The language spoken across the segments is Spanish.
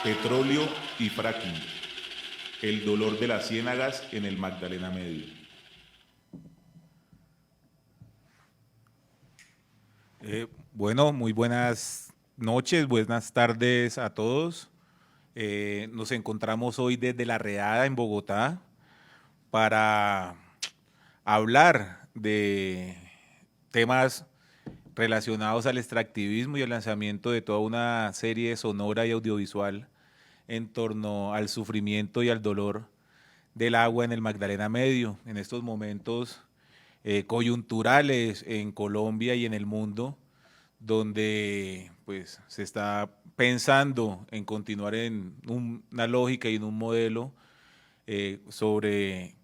Petróleo y fracking. El dolor de las ciénagas en el Magdalena Medio. Bueno, muy buenas noches, buenas tardes a todos. Nos encontramos hoy desde La Redada en Bogotá para hablar de temas relacionados al extractivismo y el lanzamiento de toda una serie sonora y audiovisual en torno al sufrimiento y al dolor del agua en el Magdalena Medio. En estos momentos coyunturales en Colombia y en el mundo, donde pues se está pensando en continuar en una lógica y en un modelo sobre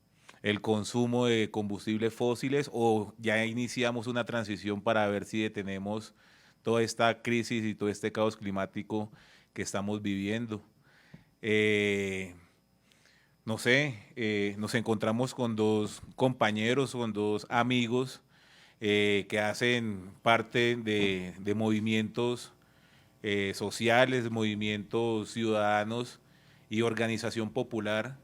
el consumo de combustibles fósiles, o ya iniciamos una transición para ver si detenemos toda esta crisis y todo este caos climático que estamos viviendo. No sé, nos encontramos con dos compañeros, con dos amigos que hacen parte de movimientos sociales, movimientos ciudadanos y organización popular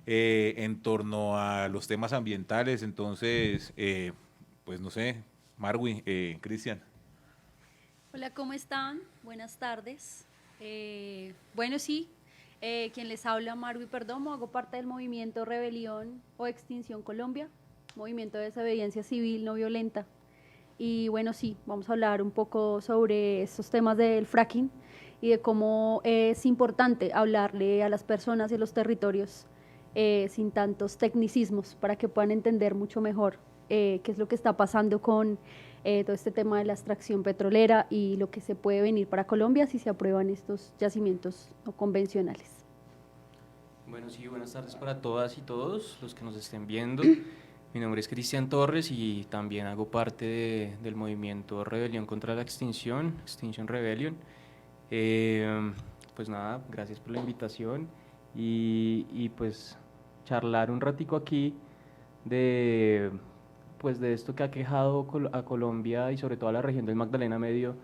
en torno a los temas ambientales. Entonces, pues no sé, Marwin, Cristian. Hola, ¿cómo están? Buenas tardes. Bueno, sí, quien les habla, Marwi Perdomo, hago parte del movimiento Rebelión o Extinción Colombia, movimiento de desobediencia civil no violenta. Y bueno, sí, vamos a hablar un poco sobre estos temas del fracking y de cómo es importante hablarle a las personas y a los territorios sin tantos tecnicismos para que puedan entender mucho mejor qué es lo que está pasando con todo este tema de la extracción petrolera y lo que se puede venir para Colombia si se aprueban estos yacimientos no convencionales. Bueno, sí, buenas tardes para todas y todos los que nos estén viendo. Mi nombre es Cristian Torres y también hago parte del movimiento Rebelión contra la Extinción, Extinction Rebellion. Pues nada, gracias por la invitación y pues charlar un ratico aquí de, pues de esto que ha quejado a Colombia y sobre todo a la región del Magdalena Medio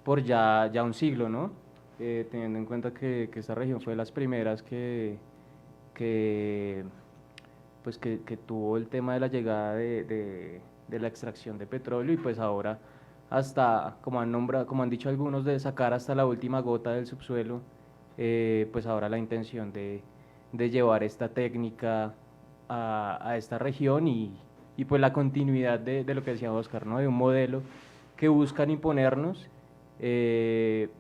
por ya un siglo, ¿no? Teniendo en cuenta que esta región fue de las primeras que, pues que tuvo el tema de la llegada de la extracción de petróleo y pues ahora hasta, como han dicho algunos, de sacar hasta la última gota del subsuelo, pues ahora la intención de llevar esta técnica a esta región y pues la continuidad de lo que decía Oscar, ¿no? De un modelo que buscan imponernos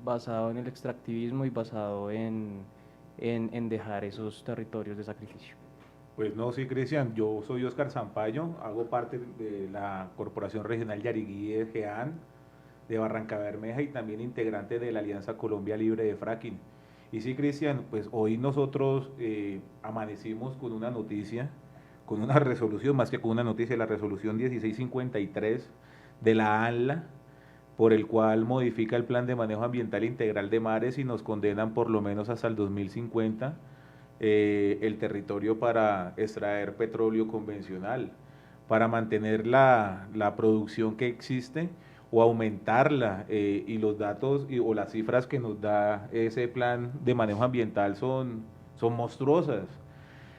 basado en el extractivismo y basado en dejar esos territorios de sacrificio. Pues no, sí, Cristian, yo soy Oscar Zampayo, hago parte de la Corporación Regional Yariguí GEAN de Barranca Bermeja y también integrante de la Alianza Colombia Libre de Fracking. Y sí, Cristian, pues hoy nosotros amanecimos con una noticia, con una resolución, más que con una noticia, la resolución 1653 de la ANLA, por el cual modifica el Plan de Manejo Ambiental Integral de Mares y nos condenan por lo menos hasta el 2050 el territorio para extraer petróleo convencional, para mantener la producción que existe o aumentarla, y los datos o las cifras que nos da ese plan de manejo ambiental son monstruosas.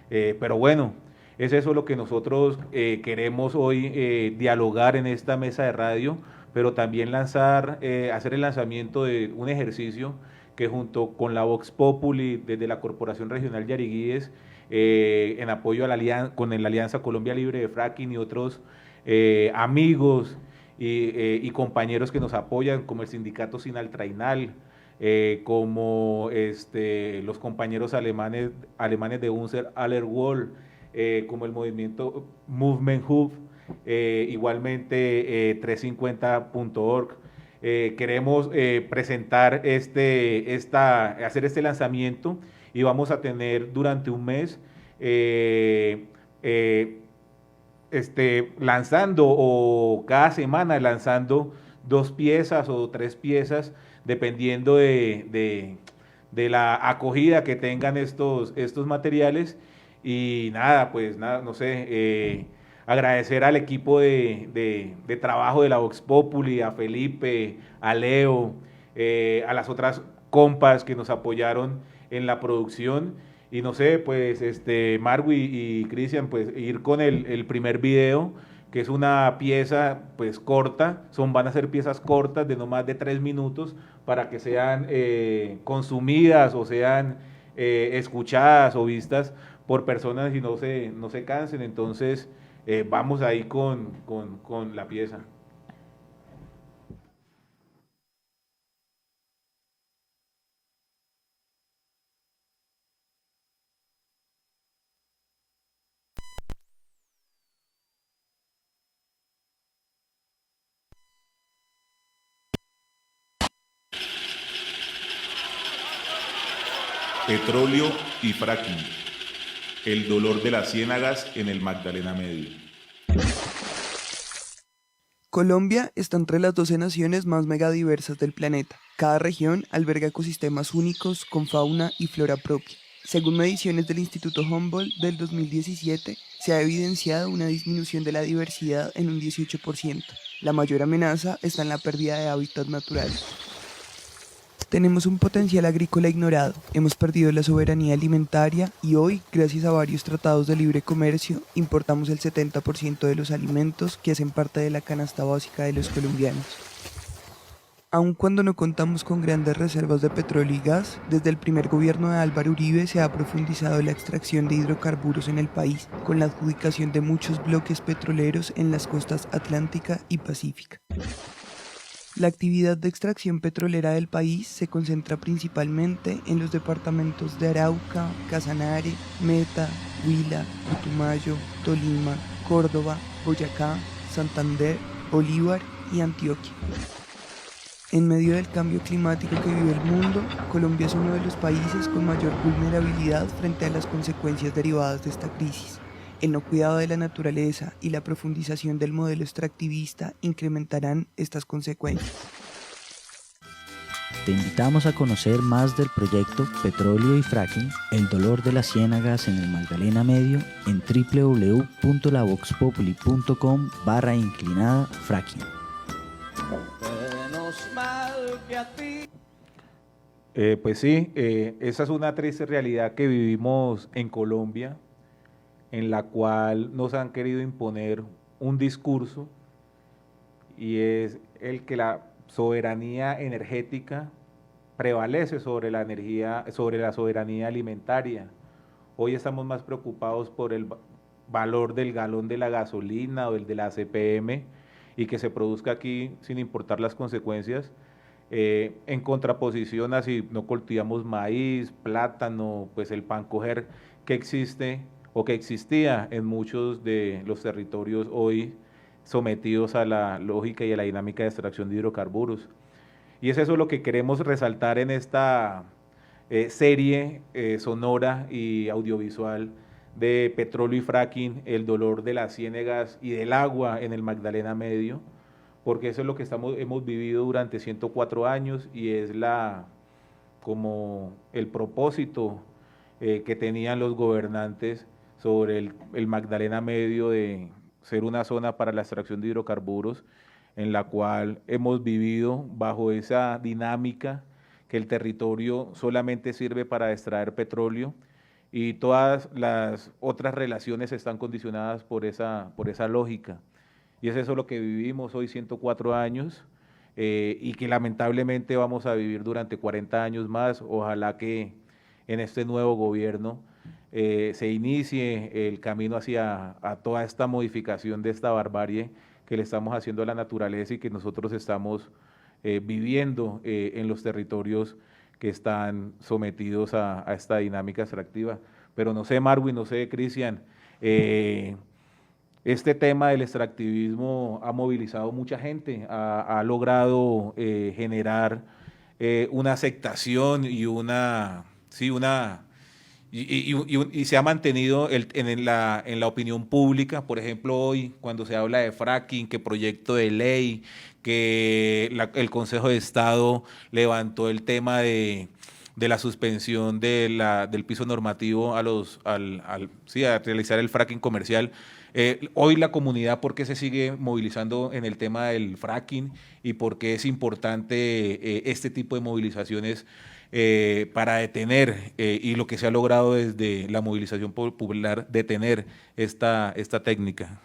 Pero bueno, es eso lo que nosotros queremos hoy dialogar en esta mesa de radio, pero también hacer el lanzamiento de un ejercicio que junto con la Vox Populi desde la Corporación Regional Yariguíes, en apoyo a con la Alianza Colombia Libre de Fracking y otros amigos y compañeros que nos apoyan, como el sindicato Sinaltrainal, como los compañeros alemanes de Unser Aller Wall, como el movimiento Movement Hub, igualmente 350.org. Queremos presentar hacer este lanzamiento y vamos a tener durante un mes lanzando, o cada semana lanzando 2 piezas o 3 piezas, dependiendo de la acogida que tengan estos materiales. Y nada, pues nada, no sé, agradecer al equipo de trabajo de la Vox Populi, a Felipe, a Leo, a las otras compas que nos apoyaron en la producción. Y no sé, pues Marwi y Cristian, pues ir con el primer video, que es una pieza pues corta, van a ser piezas cortas de no más de 3 minutos para que sean consumidas o sean escuchadas o vistas por personas y no se cansen. Entonces vamos ahí con la pieza. Petróleo y fracking. El dolor de las ciénagas en el Magdalena Medio. Colombia está entre las 12 naciones más megadiversas del planeta. Cada región alberga ecosistemas únicos con fauna y flora propia. Según mediciones del Instituto Humboldt del 2017, se ha evidenciado una disminución de la diversidad en un 18%. La mayor amenaza está en la pérdida de hábitats naturales. Tenemos un potencial agrícola ignorado, hemos perdido la soberanía alimentaria y hoy, gracias a varios tratados de libre comercio, importamos el 70% de los alimentos que hacen parte de la canasta básica de los colombianos. Aun cuando no contamos con grandes reservas de petróleo y gas, desde el primer gobierno de Álvaro Uribe se ha profundizado la extracción de hidrocarburos en el país, con la adjudicación de muchos bloques petroleros en las costas atlántica y pacífica. La actividad de extracción petrolera del país se concentra principalmente en los departamentos de Arauca, Casanare, Meta, Huila, Putumayo, Tolima, Córdoba, Boyacá, Santander, Bolívar y Antioquia. En medio del cambio climático que vive el mundo, Colombia es uno de los países con mayor vulnerabilidad frente a las consecuencias derivadas de esta crisis. El no cuidado de la naturaleza y la profundización del modelo extractivista incrementarán estas consecuencias. Te invitamos a conocer más del proyecto Petróleo y Fracking, el dolor de las ciénagas en el Magdalena Medio en www.lavoxpopuli.com/fracking. Pues sí, esa es una triste realidad que vivimos en Colombia, en la cual nos han querido imponer un discurso, y es el que la soberanía energética prevalece sobre la soberanía alimentaria. Hoy estamos más preocupados por el valor del galón de la gasolina o el de la CPM, y que se produzca aquí sin importar las consecuencias, en contraposición a si no cultivamos maíz, plátano, pues el pan coger que existe o que existía en muchos de los territorios hoy sometidos a la lógica y a la dinámica de extracción de hidrocarburos. Y es eso lo que queremos resaltar en esta serie sonora y audiovisual de Petróleo y Fracking, el dolor de las ciénagas y del agua en el Magdalena Medio, porque eso es lo que hemos vivido durante 104 años y es como el propósito que tenían los gobernantes sobre el Magdalena Medio, de ser una zona para la extracción de hidrocarburos, en la cual hemos vivido bajo esa dinámica que el territorio solamente sirve para extraer petróleo y todas las otras relaciones están condicionadas por esa lógica. Y es eso lo que vivimos hoy 104 años y que lamentablemente vamos a vivir durante 40 años más. Ojalá que en este nuevo gobierno se inicie el camino hacia toda esta modificación de esta barbarie que le estamos haciendo a la naturaleza y que nosotros estamos viviendo en los territorios que están sometidos a esta dinámica extractiva. Pero no sé, Marwin, no sé, Cristian, este tema del extractivismo ha movilizado mucha gente, ha logrado generar una aceptación y y se ha mantenido en la opinión pública. Por ejemplo, hoy cuando se habla de fracking, que proyecto de ley, que el Consejo de Estado levantó el tema de la suspensión del piso normativo a realizar el fracking comercial. Hoy la comunidad, ¿por qué se sigue movilizando en el tema del fracking y por qué es importante este tipo de movilizaciones para detener, y lo que se ha logrado desde la movilización popular, detener esta técnica?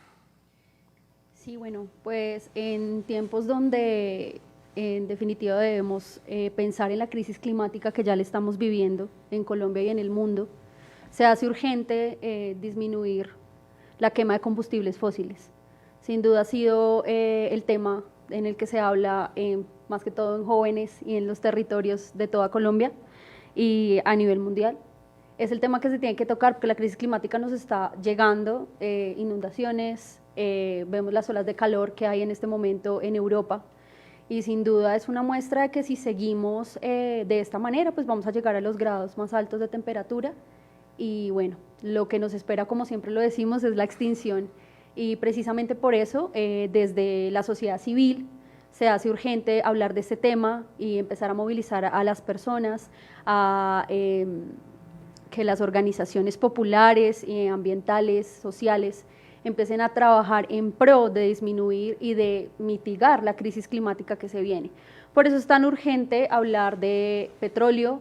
Sí, bueno, pues en tiempos donde en definitiva debemos pensar en la crisis climática que ya le estamos viviendo en Colombia y en el mundo, se hace urgente disminuir la quema de combustibles fósiles. Sin duda ha sido el tema en el que se habla más que todo en jóvenes y en los territorios de toda Colombia y a nivel mundial. Es el tema que se tiene que tocar porque la crisis climática nos está llegando, inundaciones, vemos las olas de calor que hay en este momento en Europa y sin duda es una muestra de que si seguimos de esta manera pues vamos a llegar a los grados más altos de temperatura y bueno, lo que nos espera, como siempre lo decimos, es la extinción y precisamente por eso desde la sociedad civil se hace urgente hablar de este tema y empezar a movilizar a las personas, a que las organizaciones populares, ambientales, sociales, empiecen a trabajar en pro de disminuir y de mitigar la crisis climática que se viene. Por eso es tan urgente hablar de petróleo,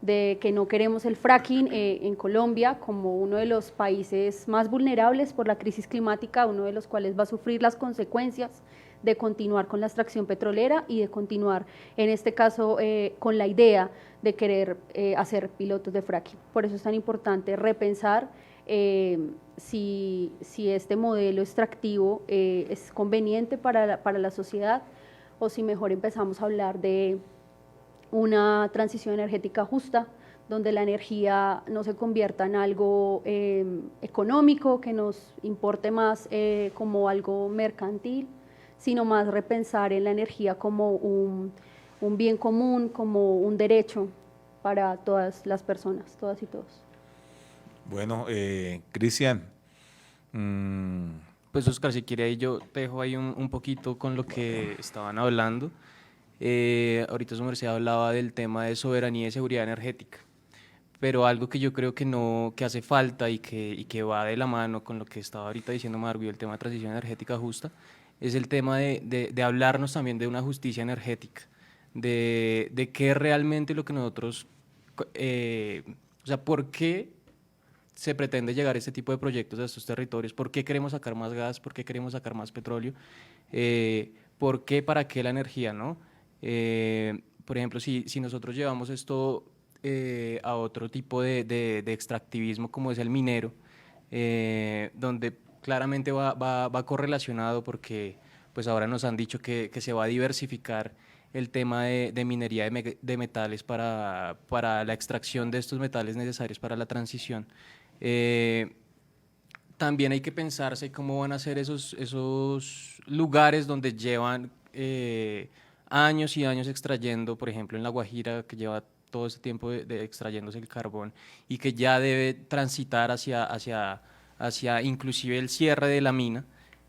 de que no queremos el fracking en Colombia como uno de los países más vulnerables por la crisis climática, uno de los cuales va a sufrir las consecuencias de continuar con la extracción petrolera y de continuar, en este caso, con la idea de querer hacer pilotos de fracking. Por eso es tan importante repensar si este modelo extractivo es conveniente para la sociedad o si mejor empezamos a hablar de una transición energética justa, donde la energía no se convierta en algo económico, que nos importe más como algo mercantil, sino más repensar en la energía como un bien común, como un derecho para todas las personas, todas y todos. Bueno, Cristian. Pues Oscar, si quiere ahí yo te dejo ahí un poquito con lo que estaban hablando. Ahorita su merced hablaba del tema de soberanía y seguridad energética, pero algo que yo creo que hace falta y que va de la mano con lo que estaba ahorita diciendo Marvio, el tema de transición energética justa, es el tema de hablarnos también de una justicia energética, de qué es realmente lo que nosotros, o sea, por qué se pretende llegar a este tipo de proyectos a estos territorios, por qué queremos sacar más gas, por qué queremos sacar más petróleo, por qué, para qué la energía, ¿no? Por ejemplo, si nosotros llevamos esto a otro tipo de extractivismo como es el minero, donde claramente va correlacionado porque pues ahora nos han dicho que se va a diversificar el tema de minería de metales para la extracción de estos metales necesarios para la transición. También hay que pensarse cómo van a ser esos lugares donde llevan años y años extrayendo, por ejemplo en La Guajira, que lleva todo ese tiempo de extrayéndose el carbón y que ya debe transitar hacia inclusive el cierre de la mina.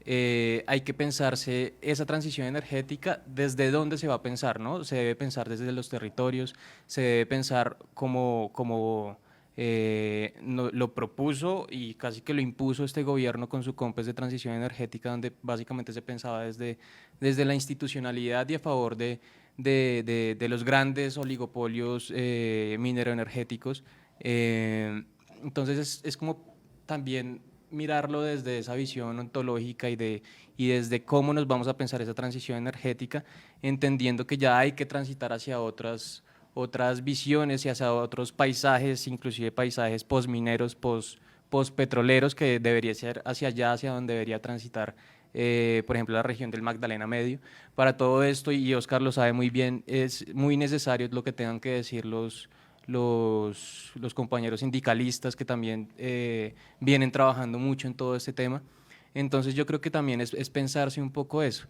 Hay que pensarse esa transición energética, desde dónde se va a pensar, ¿no? Se debe pensar desde los territorios, se debe pensar como lo propuso y casi que lo impuso este gobierno con su COMPES de transición energética, donde básicamente se pensaba desde la institucionalidad y a favor de los grandes oligopolios mineroenergéticos. Entonces es como también mirarlo desde esa visión ontológica y desde cómo nos vamos a pensar esa transición energética, entendiendo que ya hay que transitar hacia otras visiones y hacia otros paisajes, inclusive paisajes posmineros, pospetroleros, que debería ser hacia allá, hacia donde debería transitar, por ejemplo, la región del Magdalena Medio. Para todo esto, y Oscar lo sabe muy bien, es muy necesario lo que tengan que decir los compañeros sindicalistas que también vienen trabajando mucho en todo este tema. Entonces yo creo que también es pensarse un poco eso.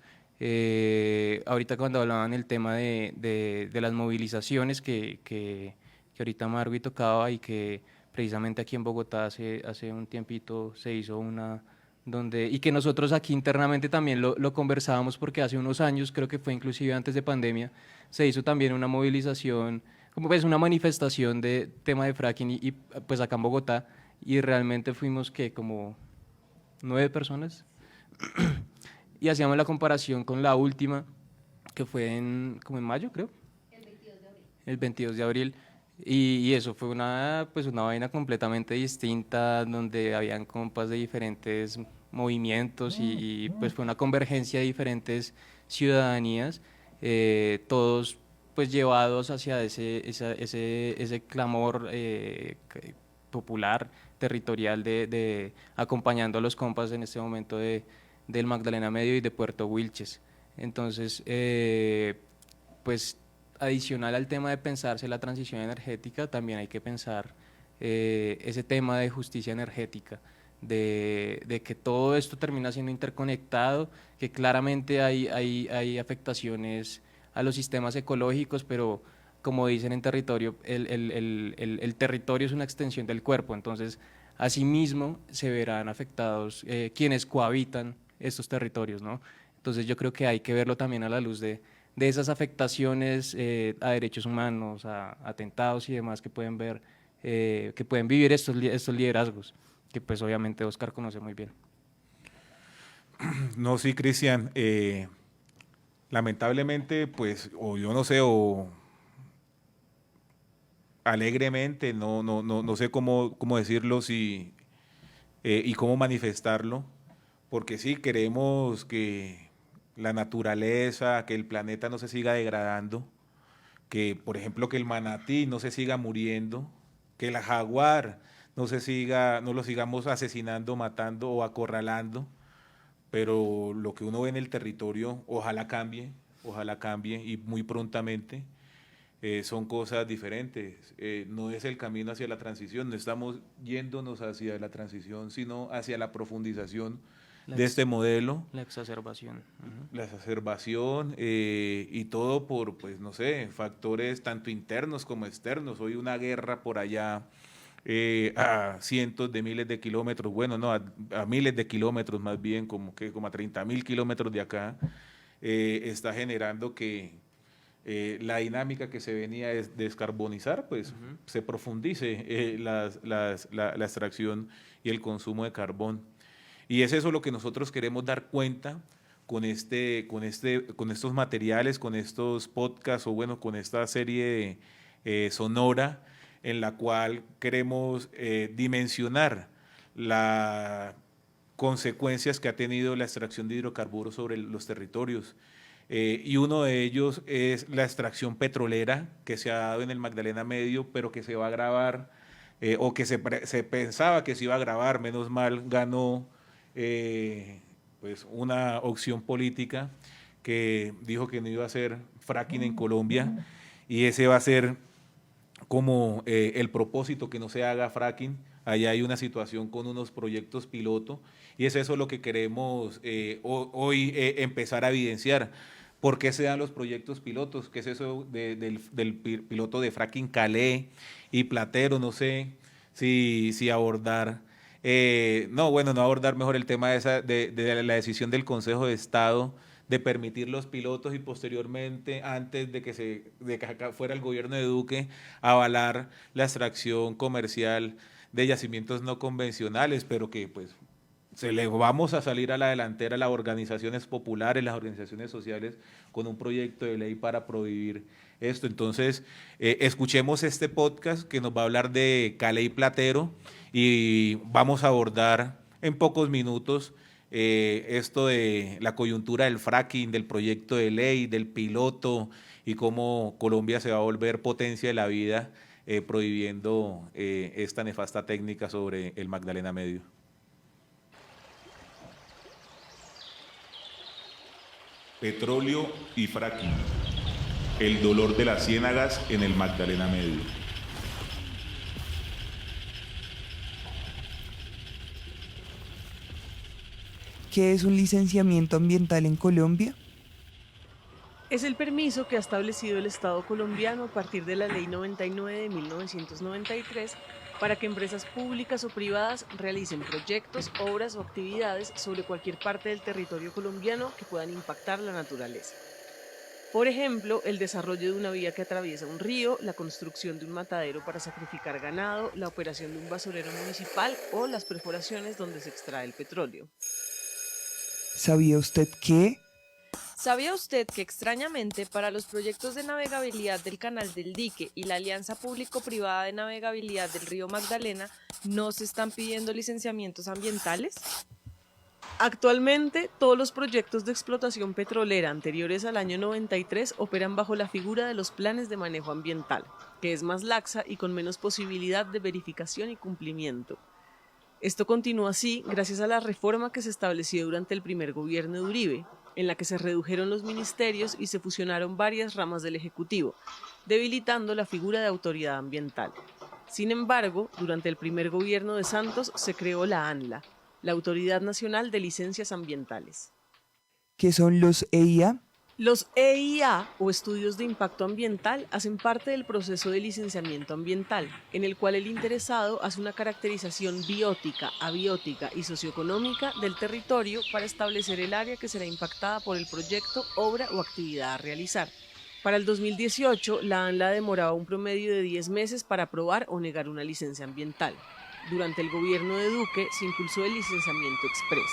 Ahorita cuando hablaban el tema de las movilizaciones que ahorita Marwi tocaba y que precisamente aquí en Bogotá hace un tiempito se hizo una y que nosotros aquí internamente también lo conversábamos porque hace unos años, creo que fue inclusive antes de pandemia, se hizo también una movilización, como pues una manifestación de tema de fracking y pues acá en Bogotá, y realmente fuimos que como 9 personas y hacíamos la comparación con la última que fue como en mayo, creo. el 22 de abril. Y eso fue pues una vaina completamente distinta, donde habían compas de diferentes movimientos y pues fue una convergencia de diferentes ciudadanías, todos pues llevados hacia ese clamor popular, territorial, de acompañando a los compas en este momento del Magdalena Medio y de Puerto Wilches. Entonces, pues adicional al tema de pensarse la transición energética, también hay que pensar ese tema de justicia energética, de que todo esto termina siendo interconectado, que claramente hay afectaciones a los sistemas ecológicos, pero como dicen en territorio, el territorio es una extensión del cuerpo, entonces asimismo se verán afectados quienes cohabitan estos territorios, ¿no? Entonces yo creo que hay que verlo también a la luz de esas afectaciones a derechos humanos, a atentados y demás que pueden ver, que pueden vivir estos liderazgos, que pues obviamente Oscar conoce muy bien. No, sí, Cristian, lamentablemente, pues, o yo no sé, o alegremente, no sé cómo decirlo y cómo manifestarlo, porque sí, queremos que la naturaleza, que el planeta no se siga degradando, que, por ejemplo, que el manatí no se siga muriendo, que el jaguar no lo sigamos asesinando, matando o acorralando, pero lo que uno ve en el territorio, ojalá cambie y muy prontamente. Son cosas diferentes, no es el camino hacia la transición, no estamos yéndonos hacia la transición, sino hacia la profundización de este modelo. La exacerbación. La exacerbación y todo por, pues no sé, factores tanto internos como externos. Hoy una guerra por allá a cientos de miles de kilómetros, bueno, no, a miles de kilómetros más bien, como a 30.000 kilómetros de acá, está generando que la dinámica que se venía es descarbonizar, pues se profundice la extracción y el consumo de carbón. Y es eso lo que nosotros queremos dar cuenta con estos materiales, con estos podcasts o bueno, con esta serie sonora en la cual queremos dimensionar las consecuencias que ha tenido la extracción de hidrocarburos sobre los territorios. Y uno de ellos es la extracción petrolera que se ha dado en el Magdalena Medio, pero que se va a agravar, o que se pensaba que se iba a agravar, menos mal ganó pues una opción política que dijo que no iba a hacer fracking en Colombia, y ese va a ser como el propósito, que no se haga fracking. Allá hay una situación con unos proyectos piloto y es eso lo que queremos hoy empezar a evidenciar. ¿Por qué se dan los proyectos pilotos? ¿Qué es eso del piloto de fracking Calé y Platero? No sé si abordar. No abordar mejor el tema de la decisión del Consejo de Estado de permitir los pilotos y posteriormente, antes de que acá fuera el gobierno de Duque, avalar la extracción comercial de yacimientos no convencionales, pero que pues vamos a salir a la delantera las organizaciones populares, las organizaciones sociales, con un proyecto de ley para prohibir esto. Entonces, escuchemos este podcast que nos va a hablar de Calé y Platero y vamos a abordar en pocos minutos esto de la coyuntura del fracking, del proyecto de ley, del piloto y cómo Colombia se va a volver potencia de la vida prohibiendo esta nefasta técnica sobre el Magdalena Medio. Petróleo y fracking. El dolor de las ciénagas en el Magdalena Medio. ¿Qué es un licenciamiento ambiental en Colombia? Es el permiso que ha establecido el Estado colombiano a partir de la Ley 99 de 1993 para que empresas públicas o privadas realicen proyectos, obras o actividades sobre cualquier parte del territorio colombiano que puedan impactar la naturaleza. Por ejemplo, el desarrollo de una vía que atraviesa un río, la construcción de un matadero para sacrificar ganado, la operación de un basurero municipal o las perforaciones donde se extrae el petróleo. ¿Sabía usted que? ¿Sabía usted que extrañamente para los proyectos de navegabilidad del Canal del Dique y la Alianza Público-Privada de Navegabilidad del Río Magdalena no se están pidiendo licenciamientos ambientales? Actualmente, todos los proyectos de explotación petrolera anteriores al año 93 operan bajo la figura de los planes de manejo ambiental, que es más laxa y con menos posibilidad de verificación y cumplimiento. Esto continúa así gracias a la reforma que se estableció durante el primer gobierno de Uribe, en la que se redujeron los ministerios y se fusionaron varias ramas del Ejecutivo, debilitando la figura de autoridad ambiental. Sin embargo, durante el primer gobierno de Santos se creó la ANLA, la Autoridad Nacional de Licencias Ambientales. ¿Qué son los EIA? Los EIA, o Estudios de Impacto Ambiental, hacen parte del proceso de licenciamiento ambiental, en el cual el interesado hace una caracterización biótica, abiótica y socioeconómica del territorio para establecer el área que será impactada por el proyecto, obra o actividad a realizar. Para el 2018, la ANLA demoraba un promedio de 10 meses para aprobar o negar una licencia ambiental. Durante el gobierno de Duque se impulsó el licenciamiento express,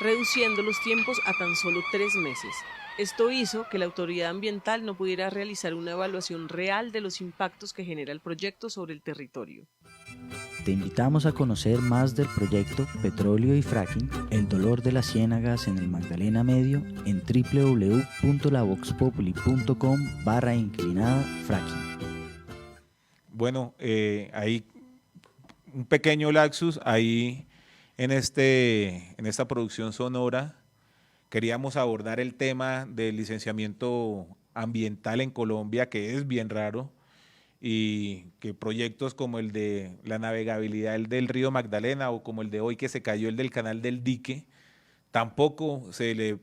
reduciendo los tiempos a tan solo 3 meses. Esto hizo que la autoridad ambiental no pudiera realizar una evaluación real de los impactos que genera el proyecto sobre el territorio. Te invitamos a conocer más del proyecto Petróleo y Fracking, el dolor de las ciénagas en el Magdalena Medio en www.lavoxpopuli.com/fracking. Bueno, hay un pequeño laxus ahí en esta producción sonora. Queríamos abordar el tema del licenciamiento ambiental en Colombia, que es bien raro, y que proyectos como el de la navegabilidad del río Magdalena o como el de hoy que se cayó el del Canal del Dique, tampoco se le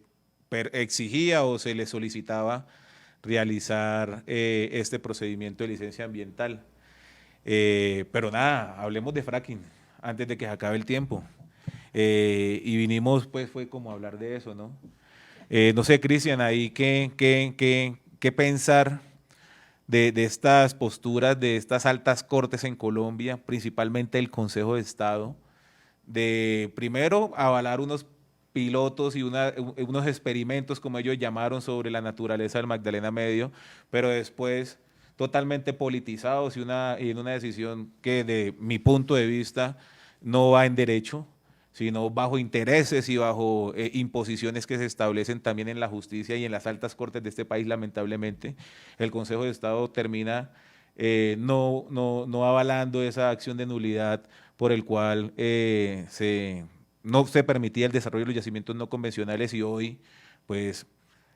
exigía o se le solicitaba realizar este procedimiento de licencia ambiental. Pero nada, hablemos de fracking antes de que se acabe el tiempo. Y vinimos, pues, fue como a hablar de eso, ¿no? No sé, Cristian, ahí qué pensar de estas posturas, de estas altas cortes en Colombia, principalmente el Consejo de Estado, de primero avalar unos pilotos y unos experimentos, como ellos llamaron, sobre la naturaleza del Magdalena Medio, pero después totalmente politizados y en una decisión que de mi punto de vista no va en derecho, sino bajo intereses y bajo imposiciones que se establecen también en la justicia y en las altas cortes de este país, lamentablemente. El Consejo de Estado termina no avalando esa acción de nulidad por el cual no se permitía el desarrollo de los yacimientos no convencionales y hoy pues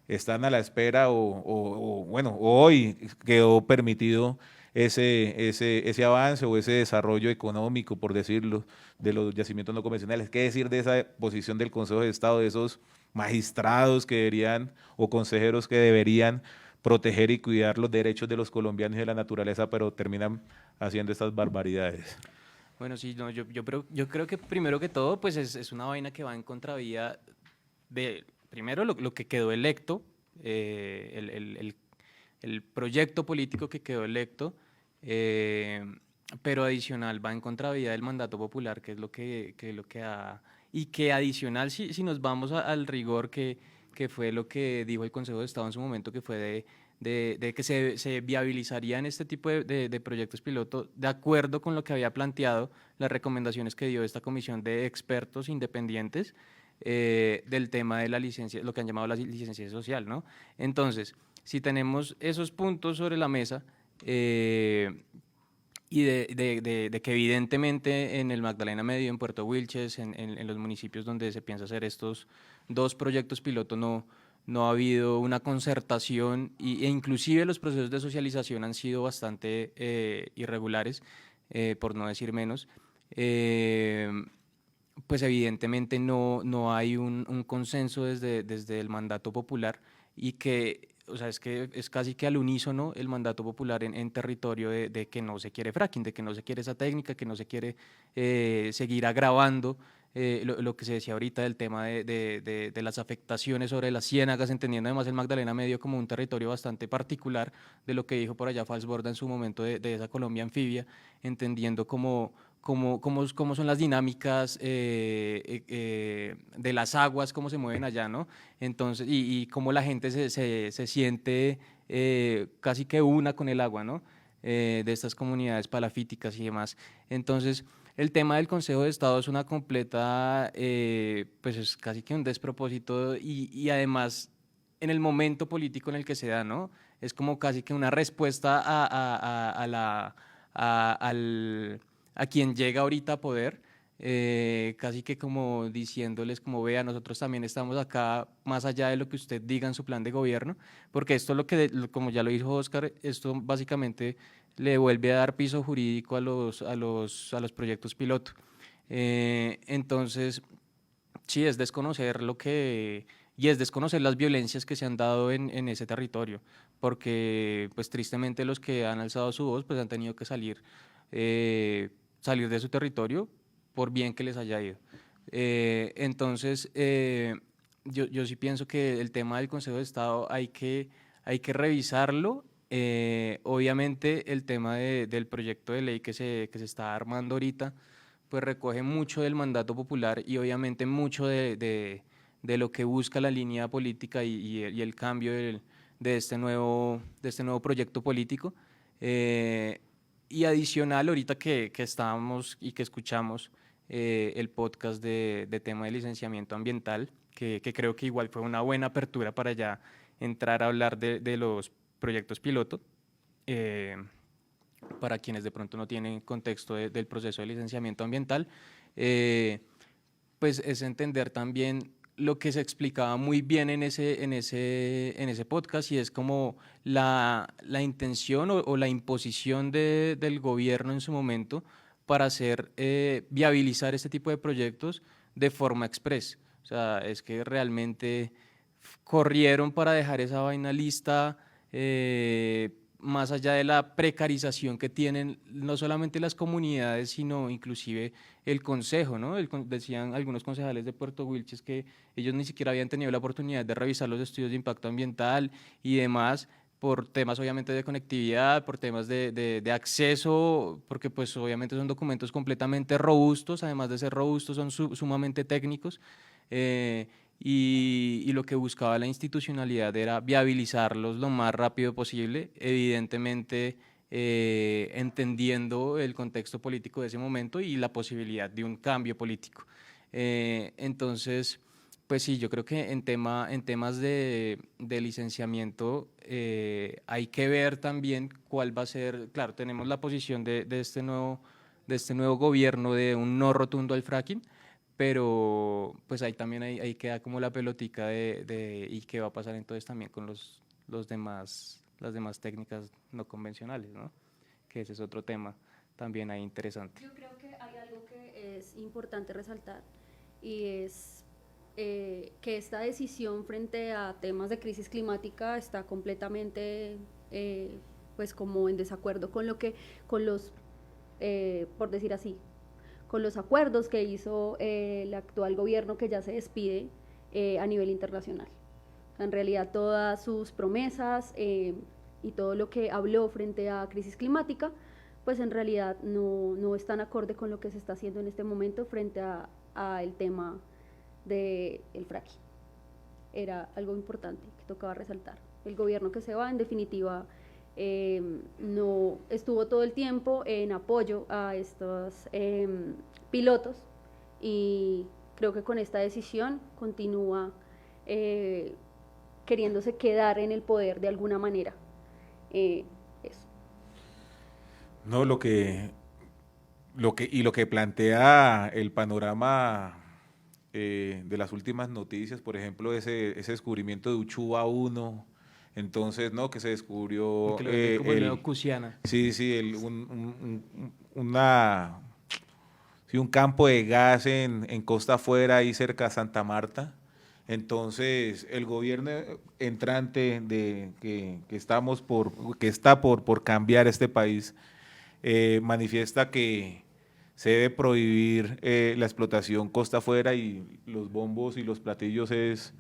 están a la espera bueno, hoy quedó permitido ese avance o ese desarrollo económico, por decirlo, de los yacimientos no convencionales. ¿Qué decir de esa posición del Consejo de Estado, de esos magistrados que deberían o consejeros que deberían proteger y cuidar los derechos de los colombianos y de la naturaleza, pero terminan haciendo estas barbaridades? Bueno, sí, no, yo creo que primero que todo, pues es una vaina que va en contravía de, primero, lo que quedó electo, el proyecto político que quedó electo, pero adicional va en contravía del mandato popular, que es lo que ha, y que adicional, si nos vamos al rigor que fue lo que dijo el Consejo de Estado en su momento, que fue de que se viabilizarían este tipo de proyectos piloto de acuerdo con lo que había planteado las recomendaciones que dio esta comisión de expertos independientes del tema de la licencia, lo que han llamado la licencia social, ¿no? Entonces, si tenemos esos puntos sobre la mesa y de que evidentemente en el Magdalena Medio, en Puerto Wilches, en los municipios donde se piensa hacer estos 2 proyectos piloto, no ha habido una concertación e inclusive los procesos de socialización han sido bastante irregulares, por no decir menos, pues evidentemente no hay un consenso desde el mandato popular y que, o sea, es que es casi que al unísono el mandato popular en territorio de que no se quiere fracking, de que no se quiere esa técnica, que no se quiere seguir agravando lo que se decía ahorita del tema de las afectaciones sobre las ciénagas, entendiendo además el Magdalena Medio como un territorio bastante particular de lo que dijo por allá Falsborda en su momento de esa Colombia anfibia, entendiendo como cómo son las dinámicas de las aguas, cómo se mueven allá, ¿no? Entonces, y cómo la gente se siente casi que una con el agua, ¿no? De estas comunidades palafíticas y demás. Entonces, el tema del Consejo de Estado es una completa, pues es casi que un despropósito y además en el momento político en el que se da, ¿no? Es como casi que una respuesta a quien llega ahorita a poder, casi que como diciéndoles como vea, nosotros también estamos acá más allá de lo que usted diga en su plan de gobierno, porque esto es como ya lo dijo Oscar, esto básicamente le vuelve a dar piso jurídico a los proyectos piloto. Entonces, sí, es desconocer y es desconocer las violencias que se han dado en ese territorio, porque pues tristemente los que han alzado su voz pues han tenido que salir de su territorio por bien que les haya ido. Entonces, yo sí pienso que el tema del Consejo de Estado hay que revisarlo. Obviamente el tema del proyecto de ley que se está armando ahorita, pues recoge mucho del mandato popular y obviamente mucho de lo que busca la línea política y el cambio de este nuevo proyecto político. Y adicional, ahorita que estábamos y que escuchamos el podcast de tema de licenciamiento ambiental, que creo que igual fue una buena apertura para ya entrar a hablar de los proyectos piloto, para quienes de pronto no tienen contexto del proceso de licenciamiento ambiental, pues es entender también lo que se explicaba muy bien en ese podcast, y es como la intención o la imposición del gobierno en su momento para viabilizar este tipo de proyectos de forma express. O sea, es que realmente corrieron para dejar esa vaina lista, más allá de la precarización que tienen no solamente las comunidades, sino inclusive el consejo, ¿no? Decían algunos concejales de Puerto Wilches que ellos ni siquiera habían tenido la oportunidad de revisar los estudios de impacto ambiental y demás, por temas obviamente de conectividad, por temas de acceso, porque pues obviamente son documentos completamente robustos, además de ser robustos son sumamente técnicos, y lo que buscaba la institucionalidad era viabilizarlos lo más rápido posible, evidentemente entendiendo el contexto político de ese momento y la posibilidad de un cambio político. Entonces, pues sí, yo creo que en temas de licenciamiento hay que ver también cuál va a ser. Claro, tenemos la posición de este nuevo gobierno de un no rotundo al fracking, pero pues ahí también ahí queda como la pelotica y qué va a pasar entonces también con las demás técnicas no convencionales, ¿no? Que ese es otro tema también ahí interesante. Yo creo que hay algo que es importante resaltar, y es que esta decisión frente a temas de crisis climática está completamente pues como en desacuerdo con los por decir así, con los acuerdos que hizo el actual gobierno, que ya se despide a nivel internacional. En realidad todas sus promesas y todo lo que habló frente a crisis climática, pues en realidad no están acorde con lo que se está haciendo en este momento frente a el tema del fracking. Era algo importante que tocaba resaltar. El gobierno que se va, en definitiva, no estuvo todo el tiempo en apoyo a estos pilotos, y creo que con esta decisión continúa queriéndose quedar en el poder de alguna manera. Eso. No, lo que plantea el panorama de las últimas noticias, por ejemplo, ese descubrimiento de Uchuva 1, entonces, ¿no? Que se descubrió como el Cusiana. Sí, un campo de gas en Costa Afuera, ahí cerca de Santa Marta. Entonces, el gobierno entrante que está por cambiar este país, manifiesta que se debe prohibir la explotación costa afuera, y los bombos y los platillos es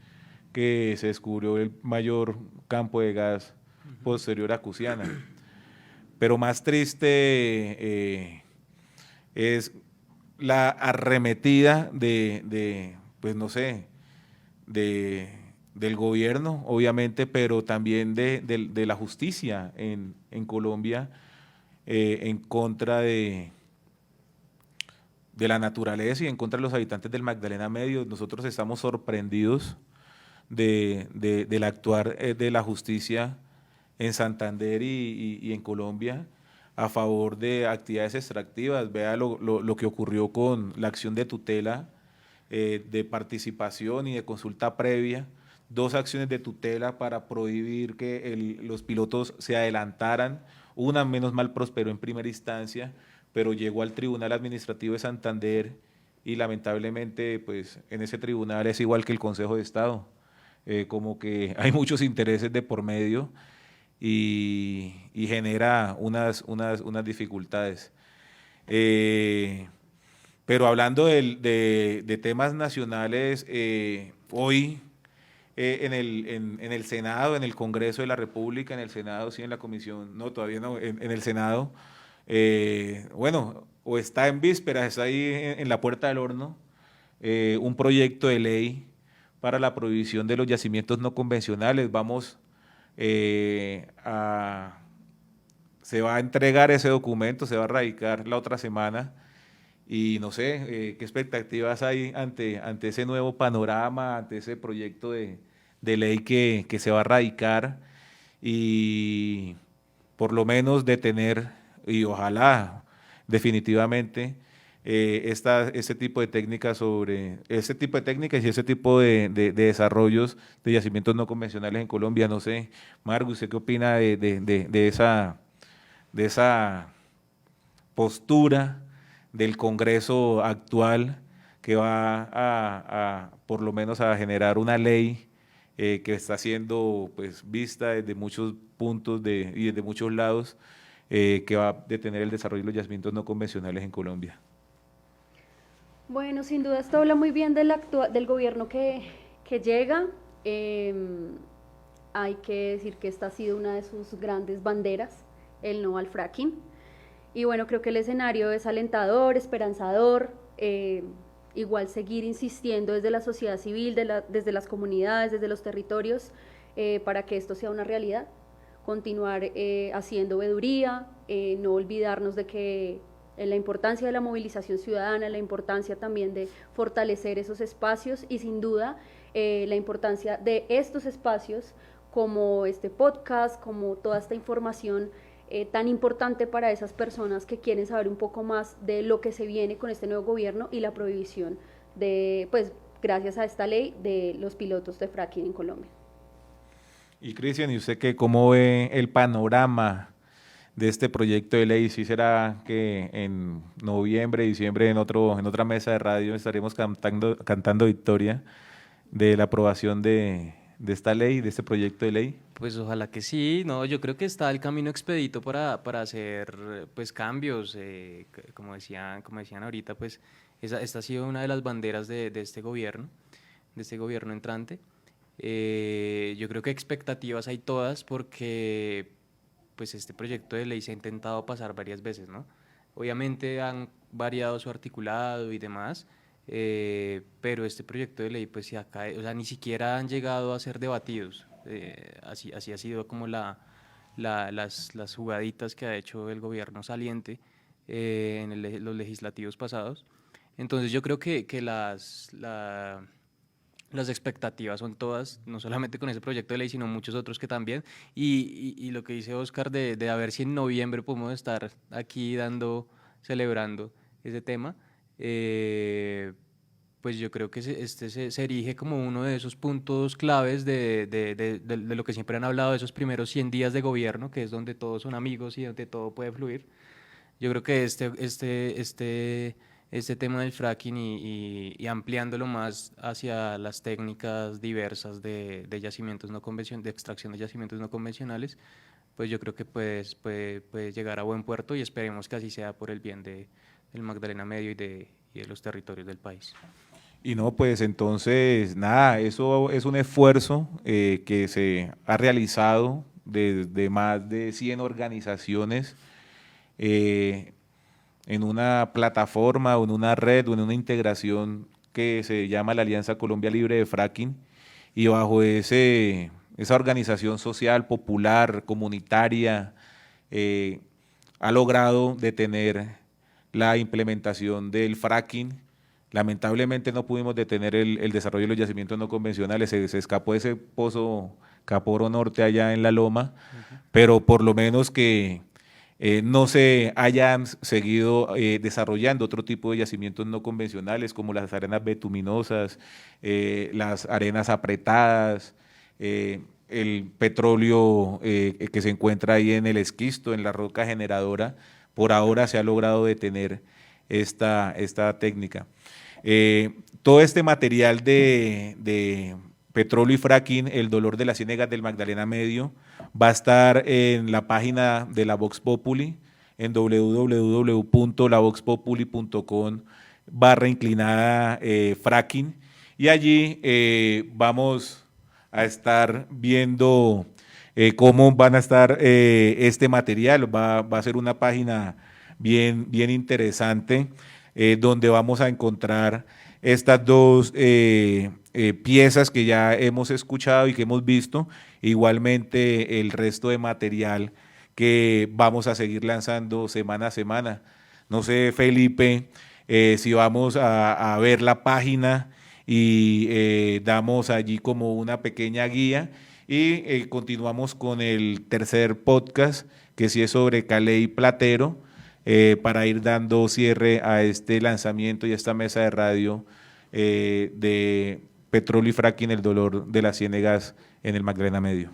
que se descubrió el mayor campo de gas posterior a Cusiana. Pero más triste es la arremetida pues no sé, del gobierno, obviamente, pero también de la justicia en Colombia, en contra de la naturaleza y en contra de los habitantes del Magdalena Medio. Nosotros estamos sorprendidos del actuar de la justicia en Santander y en Colombia a favor de actividades extractivas. Vea lo que ocurrió con la acción de tutela, de participación y de consulta previa, 2 acciones de tutela para prohibir que los pilotos se adelantaran. Una, menos mal, prosperó en primera instancia, pero llegó al Tribunal Administrativo de Santander y lamentablemente pues en ese tribunal es igual que el Consejo de Estado, como que hay muchos intereses de por medio y genera unas dificultades. Pero hablando de temas nacionales, hoy en el Senado, en el Congreso de la República, en el Senado, sí, en la Comisión, no, todavía no, en el Senado, bueno, o está en vísperas, está ahí en la puerta del horno, un proyecto de ley para la prohibición de los yacimientos no convencionales. Se va a entregar ese documento, se va a radicar la otra semana y no sé, qué expectativas hay ante ese nuevo panorama, ante ese proyecto de ley que se va a radicar y por lo menos detener y ojalá definitivamente este tipo de técnicas y ese tipo de desarrollos de yacimientos no convencionales en Colombia. No sé, Margo, ¿usted qué opina de esa postura del Congreso actual que va por lo menos a generar una ley que está siendo pues vista desde muchos puntos y desde muchos lados, que va a detener el desarrollo de los yacimientos no convencionales en Colombia? Bueno, sin duda esto habla muy bien del gobierno que llega. Hay que decir que esta ha sido una de sus grandes banderas, el no al fracking. Y bueno, creo que el escenario es alentador, esperanzador, igual seguir insistiendo desde la sociedad civil, desde las comunidades, desde los territorios, para que esto sea una realidad. Continuar haciendo veeduría, no olvidarnos de que la importancia de la movilización ciudadana, la importancia también de fortalecer esos espacios y sin duda la importancia de estos espacios como este podcast, como toda esta información tan importante para esas personas que quieren saber un poco más de lo que se viene con este nuevo gobierno y la prohibición de, pues gracias a esta ley, de los pilotos de fracking en Colombia. Y Cristian, ¿y usted cómo ve el panorama de este proyecto de ley? ¿Sí será que en noviembre, diciembre en otra mesa de radio estaremos cantando victoria de la aprobación de esta ley, de este proyecto de ley? Pues ojalá que sí, no, yo creo que está el camino expedito para hacer pues cambios, como decían ahorita, pues esta ha sido una de las banderas de este gobierno entrante. Yo creo que expectativas hay todas porque pues este proyecto de ley se ha intentado pasar varias veces, ¿no? Obviamente han variado su articulado y demás, pero este proyecto de ley pues se ha caído, o sea, ni siquiera han llegado a ser debatidos. Así ha sido como las jugaditas que ha hecho el gobierno saliente en los legislativos pasados. Entonces yo creo que las expectativas son todas, no solamente con ese proyecto de ley, sino muchos otros que también. Y lo que dice Oscar de a ver si en noviembre podemos estar aquí celebrando ese tema, pues yo creo que se erige como uno de esos puntos claves de lo que siempre han hablado, de esos primeros 100 días de gobierno, que es donde todos son amigos y donde todo puede fluir. Yo creo que este tema del fracking y ampliándolo más hacia las técnicas diversas de yacimientos no convencionales, de extracción de yacimientos no convencionales, pues yo creo que puede llegar a buen puerto y esperemos que así sea por el bien del Magdalena Medio y de los territorios del país. Y no, pues entonces, nada, eso es un esfuerzo que se ha realizado desde más de 100 organizaciones en una plataforma o en una red o en una integración que se llama la Alianza Colombia Libre de Fracking, y bajo esa organización social, popular, comunitaria, ha logrado detener la implementación del fracking. Lamentablemente no pudimos detener el desarrollo de los yacimientos no convencionales, se escapó ese pozo Caporo Norte allá en La Loma, pero por lo menos que no se hayan seguido desarrollando otro tipo de yacimientos no convencionales como las arenas bituminosas, las arenas apretadas, el petróleo que se encuentra ahí en el esquisto, en la roca generadora. Por ahora se ha logrado detener esta técnica. Todo este material de petróleo y fracking, el dolor de las ciénegas del Magdalena Medio, va a estar en la página de la Vox Populi, en www.lavoxpopuli.com/fracking, y allí vamos a estar viendo cómo van a estar este material. Va a ser una página bien interesante, donde vamos a encontrar estas dos piezas que ya hemos escuchado y que hemos visto, igualmente el resto de material que vamos a seguir lanzando semana a semana. No sé, Felipe, si vamos a ver la página y damos allí como una pequeña guía, y continuamos con el tercer podcast, que sí es sobre Caley Platero, para ir dando cierre a este lanzamiento y a esta mesa de radio de petróleo y fracking, el dolor de las ciénegas en el Magdalena Medio.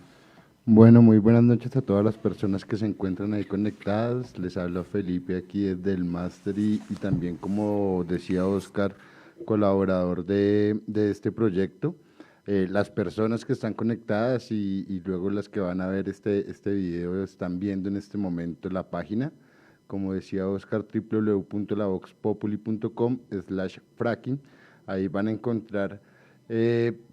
Bueno, muy buenas noches a todas las personas que se encuentran ahí conectadas. Les habla Felipe aquí desde el máster y también, como decía Oscar, colaborador de este proyecto. Las personas que están conectadas y luego las que van a ver este video están viendo en este momento la página, como decía Oscar, www.lavoxpopuli.com/fracking. Ahí van a encontrar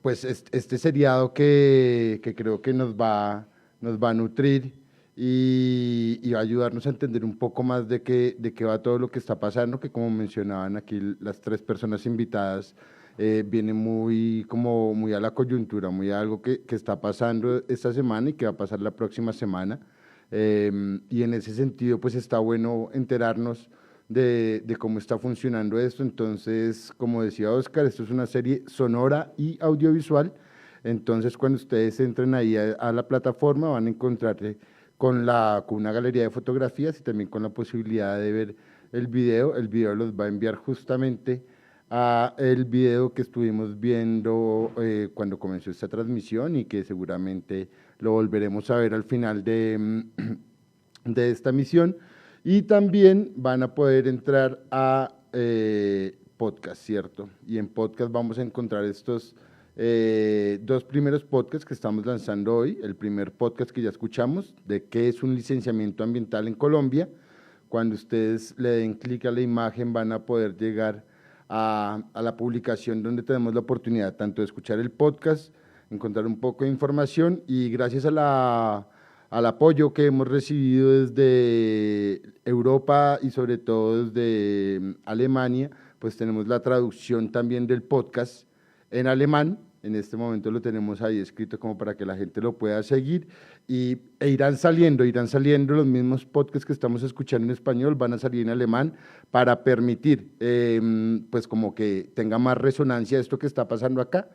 pues este seriado que creo que nos va a nutrir y va a ayudarnos a entender un poco más de qué va todo lo que está pasando, que como mencionaban aquí las tres personas invitadas, viene muy a la coyuntura, muy a algo que está pasando esta semana y que va a pasar la próxima semana. Y en ese sentido, pues está bueno enterarnos de cómo está funcionando esto. Entonces, como decía Oscar, esto es una serie sonora y audiovisual. Entonces, cuando ustedes entren ahí a la plataforma, van a encontrarse con una galería de fotografías y también con la posibilidad de ver el video. El video los va a enviar justamente a el video que estuvimos viendo cuando comenzó esta transmisión, y que seguramente lo volveremos a ver al final de esta misión. Y también van a poder entrar a podcast, ¿cierto? Y en podcast vamos a encontrar estos dos primeros podcasts que estamos lanzando hoy. El primer podcast que ya escuchamos, de qué es un licenciamiento ambiental en Colombia. Cuando ustedes le den clic a la imagen, van a poder llegar a la publicación donde tenemos la oportunidad tanto de escuchar el podcast, encontrar un poco de información, y gracias al apoyo que hemos recibido desde Europa y sobre todo desde Alemania, pues tenemos la traducción también del podcast en alemán. En este momento lo tenemos ahí escrito como para que la gente lo pueda seguir, e irán saliendo los mismos podcasts que estamos escuchando en español, van a salir en alemán para permitir pues como que tenga más resonancia esto que está pasando acá,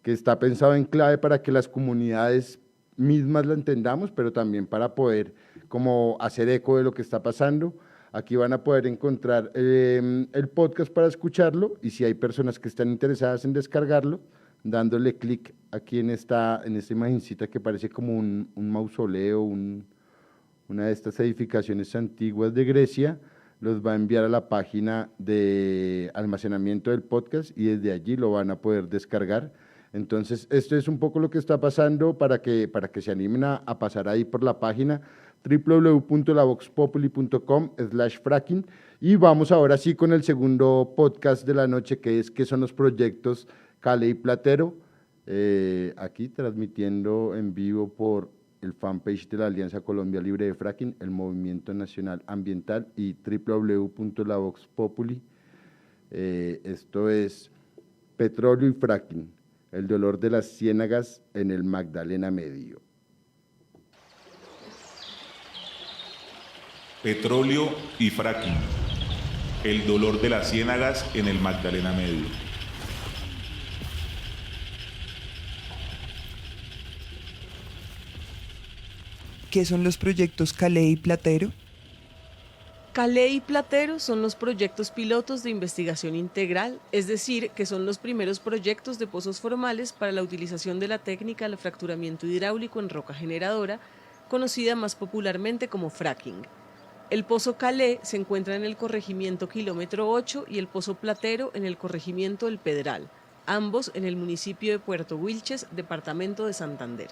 que está pensado en clave para que las comunidades mismas la entendamos, pero también para poder como hacer eco de lo que está pasando. Aquí van a poder encontrar el podcast para escucharlo, y si hay personas que están interesadas en descargarlo, dándole clic aquí en esta imagencita que parece como un mausoleo, una de estas edificaciones antiguas de Grecia, los va a enviar a la página de almacenamiento del podcast, y desde allí lo van a poder descargar. Entonces, esto es un poco lo que está pasando para que se animen a pasar ahí por la página www.lavoxpopuli.com/fracking. Y vamos ahora sí con el segundo podcast de la noche, que es ¿qué son los proyectos Caley Platero? Aquí transmitiendo en vivo por el fanpage de la Alianza Colombia Libre de Fracking, el Movimiento Nacional Ambiental y www.lavoxpopuli. Esto es Petróleo y Fracking, el dolor de las ciénagas en el Magdalena Medio. Petróleo y fracking. El dolor de las ciénagas en el Magdalena Medio. ¿Qué son los proyectos Calé y Platero? Calé y Platero son los proyectos pilotos de investigación integral, es decir, que son los primeros proyectos de pozos formales para la utilización de la técnica del fracturamiento hidráulico en roca generadora, conocida más popularmente como fracking. El pozo Calé se encuentra en el corregimiento kilómetro 8 y el pozo Platero en el corregimiento El Pedral, ambos en el municipio de Puerto Wilches, departamento de Santander.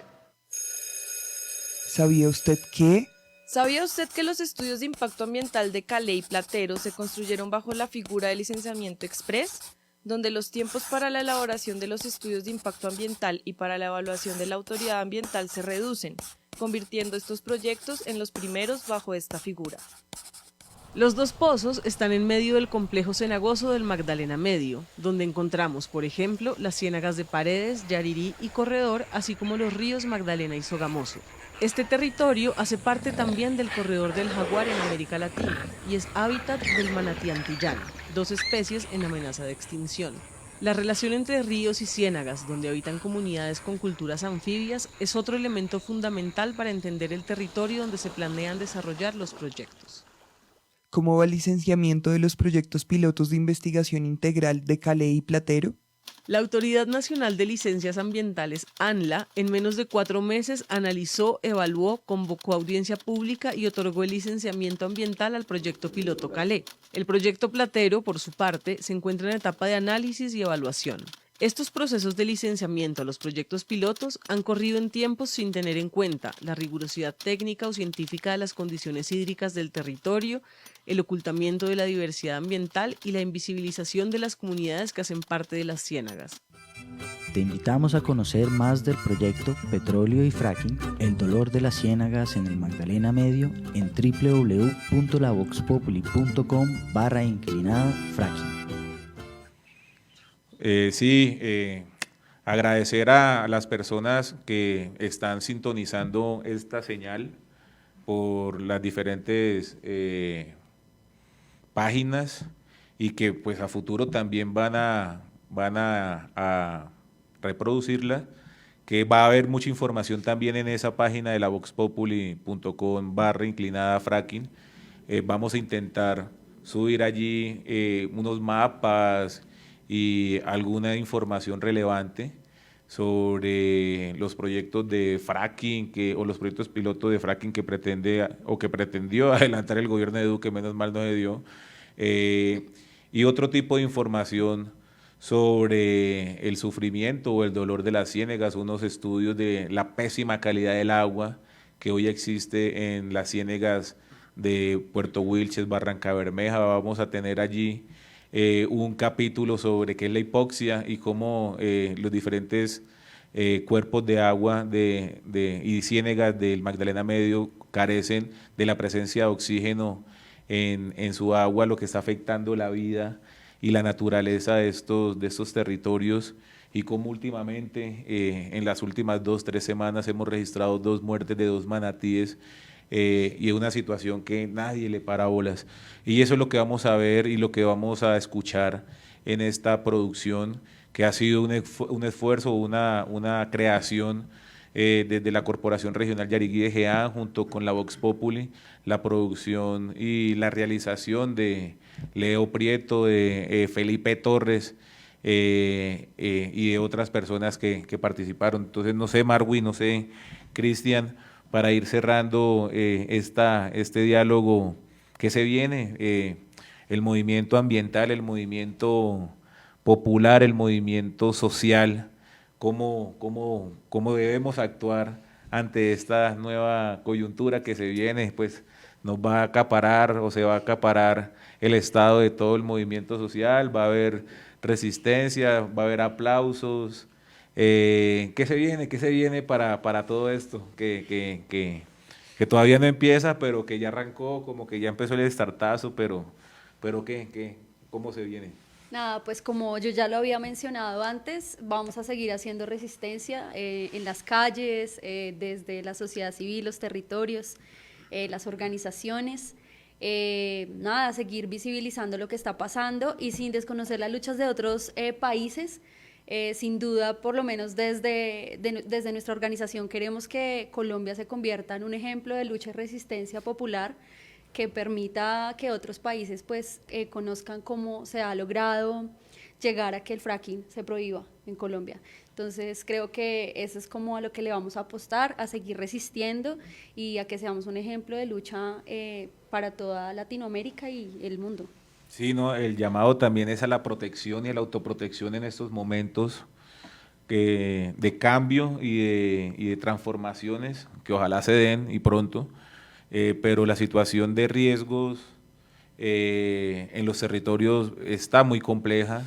¿Sabía usted que? ¿Sabía usted que los estudios de impacto ambiental de Calé y Platero se construyeron bajo la figura de licenciamiento express, donde los tiempos para la elaboración de los estudios de impacto ambiental y para la evaluación de la autoridad ambiental se reducen, convirtiendo estos proyectos en los primeros bajo esta figura? Los dos pozos están en medio del complejo cenagoso del Magdalena Medio, donde encontramos, por ejemplo, las ciénagas de Paredes, Yarirí y Corredor, así como los ríos Magdalena y Sogamoso. Este territorio hace parte también del corredor del jaguar en América Latina y es hábitat del manatí antillano, dos especies en amenaza de extinción. La relación entre ríos y ciénagas, donde habitan comunidades con culturas anfibias, es otro elemento fundamental para entender el territorio donde se planean desarrollar los proyectos. ¿Cómo va el licenciamiento de los proyectos pilotos de investigación integral de Calé y Platero? La Autoridad Nacional de Licencias Ambientales, ANLA, en menos de 4 meses analizó, evaluó, convocó audiencia pública y otorgó el licenciamiento ambiental al proyecto piloto Calé. El proyecto Platero, por su parte, se encuentra en etapa de análisis y evaluación. Estos procesos de licenciamiento a los proyectos pilotos han corrido en tiempos sin tener en cuenta la rigurosidad técnica o científica de las condiciones hídricas del territorio, el ocultamiento de la diversidad ambiental y la invisibilización de las comunidades que hacen parte de las ciénagas. Te invitamos a conocer más del proyecto Petróleo y Fracking, el dolor de las ciénagas en el Magdalena Medio en www.lavoxpopuli.com/fracking. Agradecer a las personas que están sintonizando esta señal por las diferentes páginas y que pues a futuro también van a reproducirla, que va a haber mucha información también en esa página de lavoxpopuli.com/fracking. Vamos a intentar subir allí unos mapas y alguna información relevante sobre los proyectos de fracking o los proyectos pilotos de fracking que pretende o que pretendió adelantar el gobierno de Duque, menos mal no se dio, y otro tipo de información sobre el sufrimiento o el dolor de las ciénagas, unos estudios de la pésima calidad del agua que hoy existe en las ciénagas de Puerto Wilches, Barranca Bermeja. Vamos a tener allí un capítulo sobre qué es la hipoxia y cómo los diferentes cuerpos de agua y ciénegas del Magdalena Medio carecen de la presencia de oxígeno en su agua, lo que está afectando la vida y la naturaleza de estos territorios, y cómo últimamente, en las últimas 2-3 semanas, hemos registrado 2 muertes de 2 manatíes, y es una situación que nadie le para bolas. Y eso es lo que vamos a ver y lo que vamos a escuchar en esta producción, que ha sido un esfuerzo, una creación desde la Corporación Regional Yariguí de GEAN, junto con la Vox Populi, la producción y la realización de Leo Prieto, de Felipe Torres, y de otras personas que participaron. Entonces, no sé, Marwi, no sé, Cristian, para ir cerrando este diálogo que se viene, el movimiento ambiental, el movimiento popular, el movimiento social, cómo debemos actuar ante esta nueva coyuntura que se viene, pues nos va a acaparar o se va a acaparar el estado de todo el movimiento social, va a haber resistencia, va a haber aplausos, ¿Qué se viene? ¿Qué se viene para todo esto? Que todavía no empieza, pero que ya arrancó, como que ya empezó el startazo, pero ¿cómo se viene? Nada, pues como yo ya lo había mencionado antes, vamos a seguir haciendo resistencia en las calles, desde la sociedad civil, los territorios, las organizaciones. Nada, seguir visibilizando lo que está pasando y sin desconocer las luchas de otros países. Sin duda, por lo menos desde nuestra organización, queremos que Colombia se convierta en un ejemplo de lucha y resistencia popular que permita que otros países pues conozcan cómo se ha logrado llegar a que el fracking se prohíba en Colombia. Entonces creo que eso es como a lo que le vamos a apostar, a seguir resistiendo y a que seamos un ejemplo de lucha para toda Latinoamérica y el mundo. Sí, no, el llamado también es a la protección y a la autoprotección en estos momentos de cambio y de transformaciones que ojalá se den y pronto, pero la situación de riesgos en los territorios está muy compleja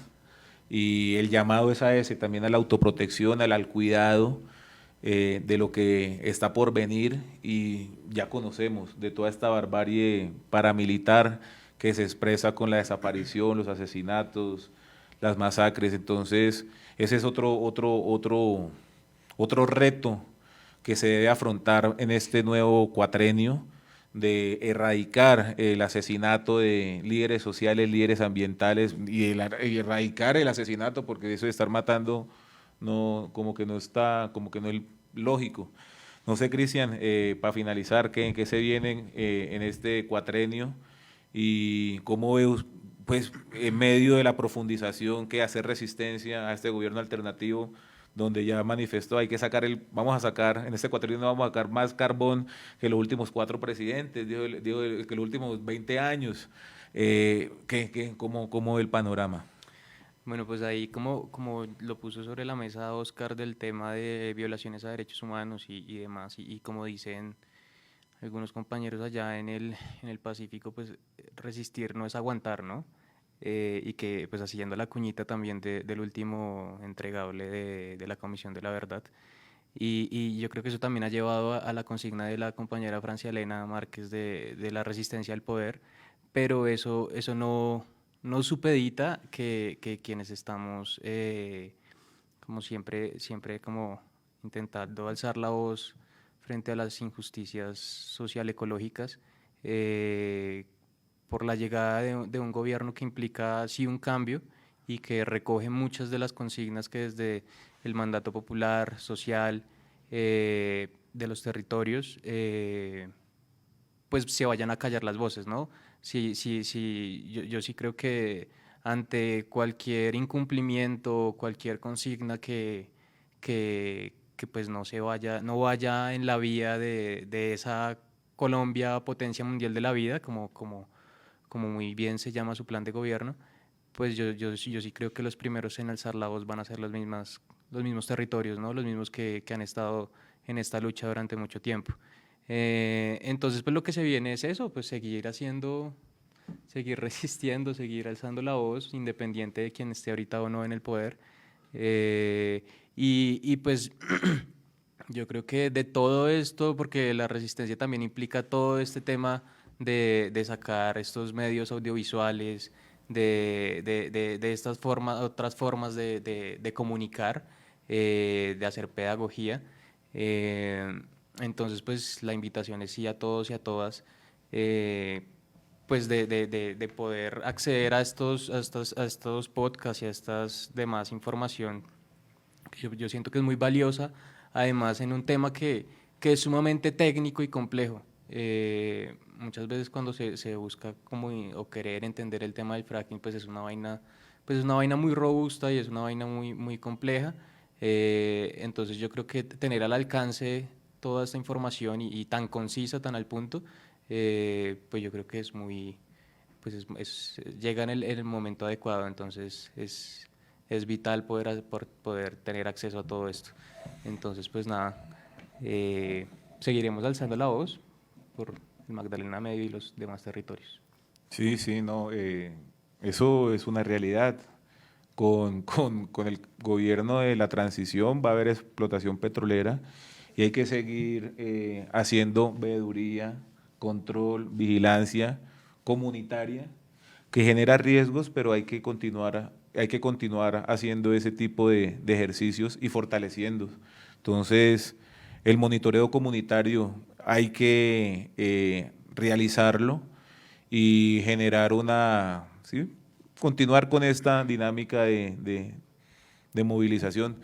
y el llamado es a ese, también a la autoprotección, al cuidado de lo que está por venir y ya conocemos de toda esta barbarie paramilitar que se expresa con la desaparición, los asesinatos, las masacres. Entonces, ese es otro reto que se debe afrontar en este nuevo cuatrenio de erradicar el asesinato de líderes sociales, líderes ambientales y erradicar el asesinato, porque eso de estar matando no, como que no es lógico. No sé, Cristian, para finalizar, ¿qué se viene en este cuatrenio? Y cómo ve, pues, en medio de la profundización que hacer resistencia a este gobierno alternativo, donde ya manifestó, vamos a sacar, en este cuatrenio vamos a sacar más carbón que los últimos 4 presidentes, digo, que los últimos 20 años. ¿Cómo ve el panorama? Bueno, pues ahí como lo puso sobre la mesa Oscar del tema de violaciones a derechos humanos y demás, y como dicen algunos compañeros allá en el Pacífico, pues resistir no es aguantar, ¿no? Y que pues haciendo la cuñita también del último entregable de la Comisión de la Verdad. Y yo creo que eso también ha llevado a la consigna de la compañera Francia Elena Márquez de la resistencia al poder, pero eso no supedita que quienes estamos, como siempre como intentando alzar la voz frente a las injusticias social-ecológicas, por la llegada de un gobierno que implica sí un cambio y que recoge muchas de las consignas que desde el mandato popular, social, de los territorios, pues se vayan a callar las voces, ¿no? Sí, yo sí creo que ante cualquier incumplimiento, cualquier consigna que pues no vaya en la vía de esa Colombia potencia mundial de la vida, como muy bien se llama su plan de gobierno, pues yo sí creo que los primeros en alzar la voz van a ser los mismos territorios, ¿no? Los mismos que han estado en esta lucha durante mucho tiempo. Entonces, pues lo que se viene es eso, pues seguir resistiendo, seguir alzando la voz, independiente de quien esté ahorita o no en el poder. Y pues yo creo que de todo esto, porque la resistencia también implica todo este tema de sacar estos medios audiovisuales, de estas otras formas de comunicar, de hacer pedagogía. Entonces, pues la invitación es sí a todos y a todas, pues de poder acceder a estos podcasts y a estas demás información que yo siento que es muy valiosa, además en un tema que es sumamente técnico y complejo. Muchas veces cuando se busca o querer entender el tema del fracking, pues es una vaina muy robusta y es una vaina muy, muy compleja. Entonces yo creo que tener al alcance toda esta información y tan concisa, tan al punto, pues yo creo que es muy, pues llega en el momento adecuado. Entonces es vital poder tener acceso a todo esto. Entonces, pues nada, seguiremos alzando la voz por el Magdalena Medio y los demás territorios. Sí, no, eso es una realidad. con el gobierno de la transición va a haber explotación petrolera y hay que seguir haciendo veeduría, control, vigilancia comunitaria que genera riesgos, pero hay que continuar haciendo ese tipo de ejercicios y fortaleciendo. Entonces, el monitoreo comunitario hay que realizarlo y generar ¿sí? Continuar con esta dinámica de movilización.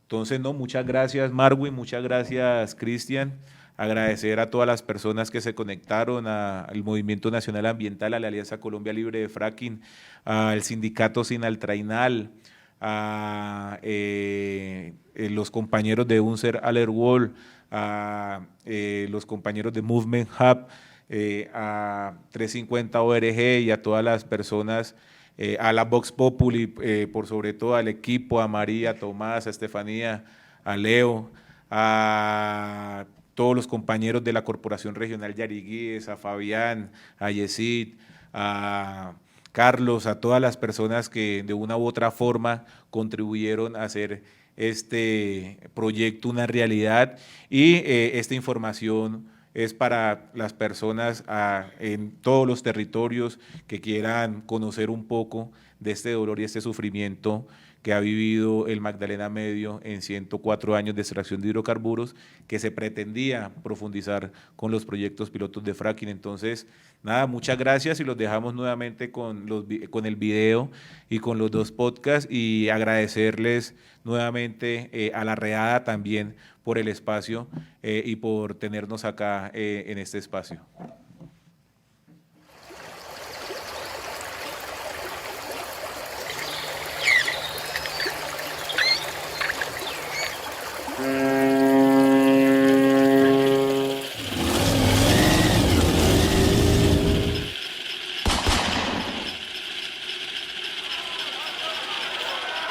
Entonces, no, muchas gracias Marwin, muchas gracias Cristian, agradecer a todas las personas que se conectaron, al Movimiento Nacional Ambiental, a la Alianza Colombia Libre de Fracking, al Sindicato Sinaltrainal, a los compañeros de UNCER Alerwall, a los compañeros de Movement Hub, a 350 ORG y a todas las personas, a la Vox Populi, por sobre todo al equipo, a María, a Tomás, a Estefanía, a Leo, a todos los compañeros de la Corporación Regional Yariguíes, a Fabián, a Yesid, a Carlos, a todas las personas que de una u otra forma contribuyeron a hacer este proyecto una realidad, y esta información es para las personas en todos los territorios que quieran conocer un poco de este dolor y este sufrimiento que ha vivido el Magdalena Medio en 104 años de extracción de hidrocarburos, que se pretendía profundizar con los proyectos pilotos de fracking. Entonces, nada, muchas gracias y los dejamos nuevamente con el video y con los 2 podcasts, y agradecerles nuevamente a la Reada también por el espacio y por tenernos acá en este espacio.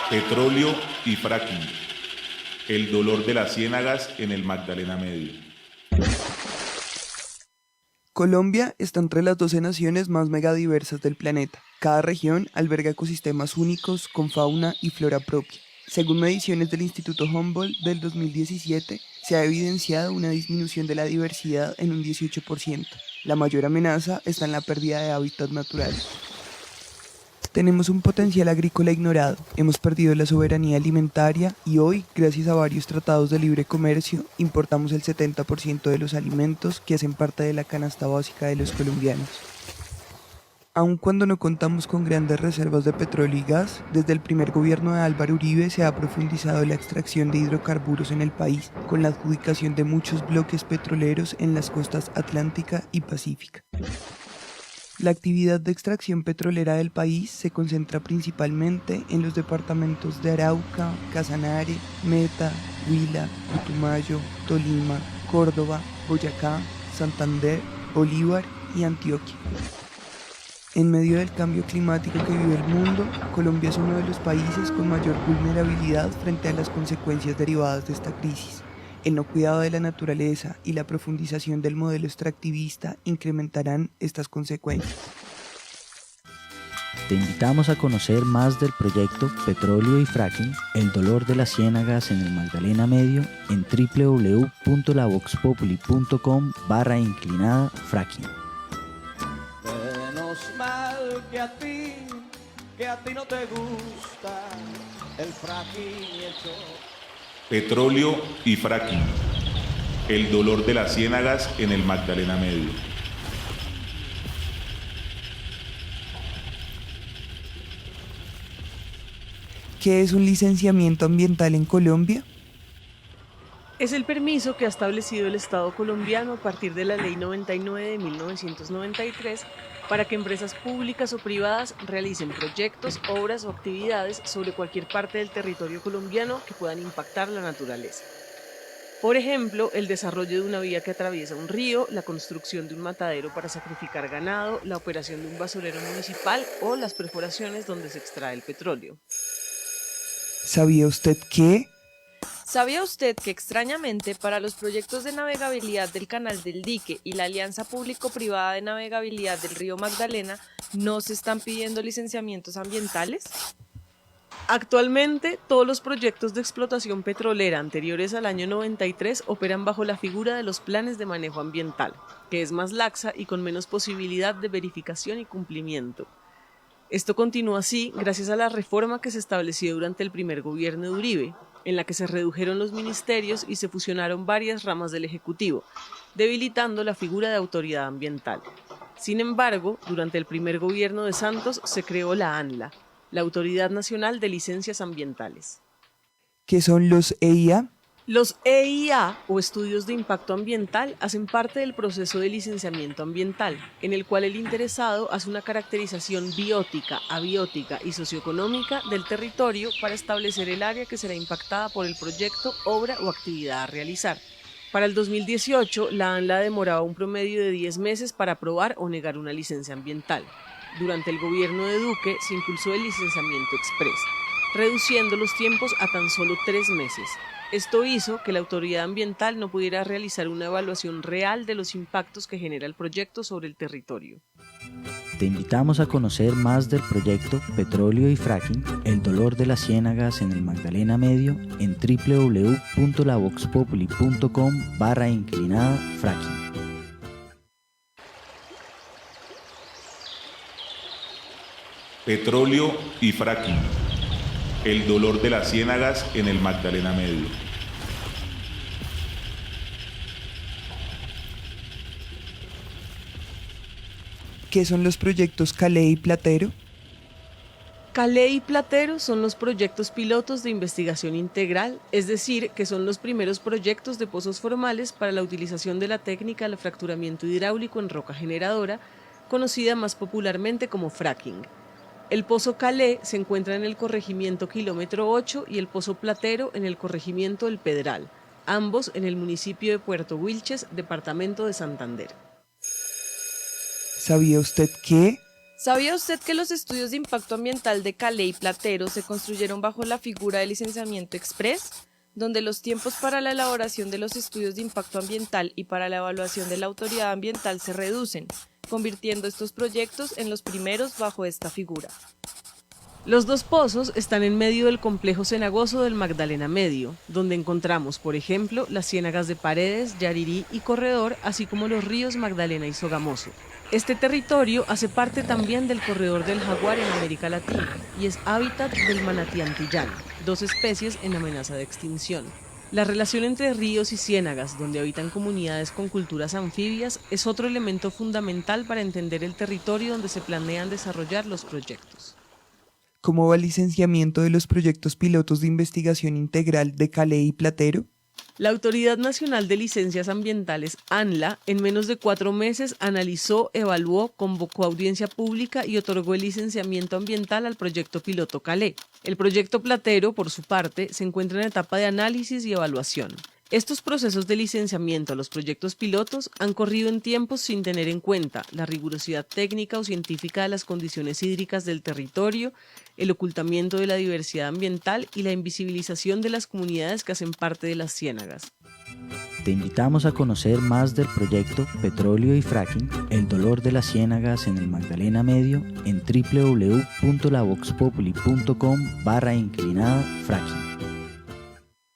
Petróleo y fracking. El dolor de las ciénagas en el Magdalena Medio. Colombia está entre las 12 naciones más megadiversas del planeta. Cada región alberga ecosistemas únicos con fauna y flora propia. Según mediciones del Instituto Humboldt del 2017, se ha evidenciado una disminución de la diversidad en un 18%. La mayor amenaza está en la pérdida de hábitats naturales. Tenemos un potencial agrícola ignorado, hemos perdido la soberanía alimentaria y hoy, gracias a varios tratados de libre comercio, importamos el 70% de los alimentos que hacen parte de la canasta básica de los colombianos. Aun cuando no contamos con grandes reservas de petróleo y gas, desde el primer gobierno de Álvaro Uribe se ha profundizado la extracción de hidrocarburos en el país, con la adjudicación de muchos bloques petroleros en las costas atlántica y pacífica. La actividad de extracción petrolera del país se concentra principalmente en los departamentos de Arauca, Casanare, Meta, Huila, Putumayo, Tolima, Córdoba, Boyacá, Santander, Bolívar y Antioquia. En medio del cambio climático que vive el mundo, Colombia es uno de los países con mayor vulnerabilidad frente a las consecuencias derivadas de esta crisis. El no cuidado de la naturaleza y la profundización del modelo extractivista incrementarán estas consecuencias. Te invitamos a conocer más del proyecto Petróleo y Fracking, el dolor de las ciénagas en el Magdalena Medio en www.lavoxpopuli.com/fracking. Menos mal que a ti no te gusta el fracking y el show. Petróleo y fracking. El dolor de las ciénagas en el Magdalena Medio. ¿Qué es un licenciamiento ambiental en Colombia? Es el permiso que ha establecido el Estado colombiano a partir de la Ley 99 de 1993 para que empresas públicas o privadas realicen proyectos, obras o actividades sobre cualquier parte del territorio colombiano que puedan impactar la naturaleza. Por ejemplo, el desarrollo de una vía que atraviesa un río, la construcción de un matadero para sacrificar ganado, la operación de un basurero municipal o las perforaciones donde se extrae el petróleo. ¿Sabía usted que? ¿Sabía usted que extrañamente para los proyectos de navegabilidad del Canal del Dique y la Alianza Público-Privada de Navegabilidad del Río Magdalena no se están pidiendo licenciamientos ambientales? Actualmente, todos los proyectos de explotación petrolera anteriores al año 93 operan bajo la figura de los planes de manejo ambiental, que es más laxa y con menos posibilidad de verificación y cumplimiento. Esto continúa así gracias a la reforma que se estableció durante el primer gobierno de Uribe, en la que se redujeron los ministerios y se fusionaron varias ramas del Ejecutivo, debilitando la figura de autoridad ambiental. Sin embargo, durante el primer gobierno de Santos se creó la ANLA, la Autoridad Nacional de Licencias Ambientales. ¿Qué son los EIA? Los EIA, o Estudios de Impacto Ambiental, hacen parte del proceso de licenciamiento ambiental, en el cual el interesado hace una caracterización biótica, abiótica y socioeconómica del territorio para establecer el área que será impactada por el proyecto, obra o actividad a realizar. Para el 2018, la ANLA demoraba un promedio de 10 meses para aprobar o negar una licencia ambiental. Durante el gobierno de Duque se impulsó el licenciamiento express, reduciendo los tiempos a tan solo 3 meses. Esto hizo que la autoridad ambiental no pudiera realizar una evaluación real de los impactos que genera el proyecto sobre el territorio. Te invitamos a conocer más del proyecto Petróleo y Fracking, el dolor de las ciénagas en el Magdalena Medio en www.lavoxpopuli.com/fracking. Petróleo y fracking. El dolor de las ciénagas en el Magdalena Medio. ¿Qué son los proyectos Calais y Platero? Calais y Platero son los proyectos pilotos de investigación integral, es decir, que son los primeros proyectos de pozos formales para la utilización de la técnica del fracturamiento hidráulico en roca generadora, conocida más popularmente como fracking. El pozo Calais se encuentra en el corregimiento kilómetro 8 y el pozo Platero en el corregimiento El Pedral, ambos en el municipio de Puerto Wilches, departamento de Santander. ¿Sabía usted que? ¿Sabía usted que los estudios de impacto ambiental de Calais y Platero se construyeron bajo la figura de licenciamiento express, donde los tiempos para la elaboración de los estudios de impacto ambiental y para la evaluación de la autoridad ambiental se reducen, convirtiendo estos proyectos en los primeros bajo esta figura? Los dos pozos están en medio del complejo cenagoso del Magdalena Medio, donde encontramos, por ejemplo, las ciénagas de Paredes, Yarirí y Corredor, así como los ríos Magdalena y Sogamoso. Este territorio hace parte también del corredor del jaguar en América Latina y es hábitat del manatí antillano, 2 especies en amenaza de extinción. La relación entre ríos y ciénagas, donde habitan comunidades con culturas anfibias, es otro elemento fundamental para entender el territorio donde se planean desarrollar los proyectos. ¿Cómo va el licenciamiento de los proyectos pilotos de investigación integral de Calais y Platero? La Autoridad Nacional de Licencias Ambientales, ANLA, en menos de 4 meses analizó, evaluó, convocó audiencia pública y otorgó el licenciamiento ambiental al proyecto piloto Calais. El proyecto Platero, por su parte, se encuentra en etapa de análisis y evaluación. Estos procesos de licenciamiento a los proyectos pilotos han corrido en tiempos sin tener en cuenta la rigurosidad técnica o científica de las condiciones hídricas del territorio, el ocultamiento de la diversidad ambiental y la invisibilización de las comunidades que hacen parte de las ciénagas. Te invitamos a conocer más del proyecto Petróleo y Fracking, el dolor de las ciénagas en el Magdalena Medio en www.lavoxpopuli.com/fracking.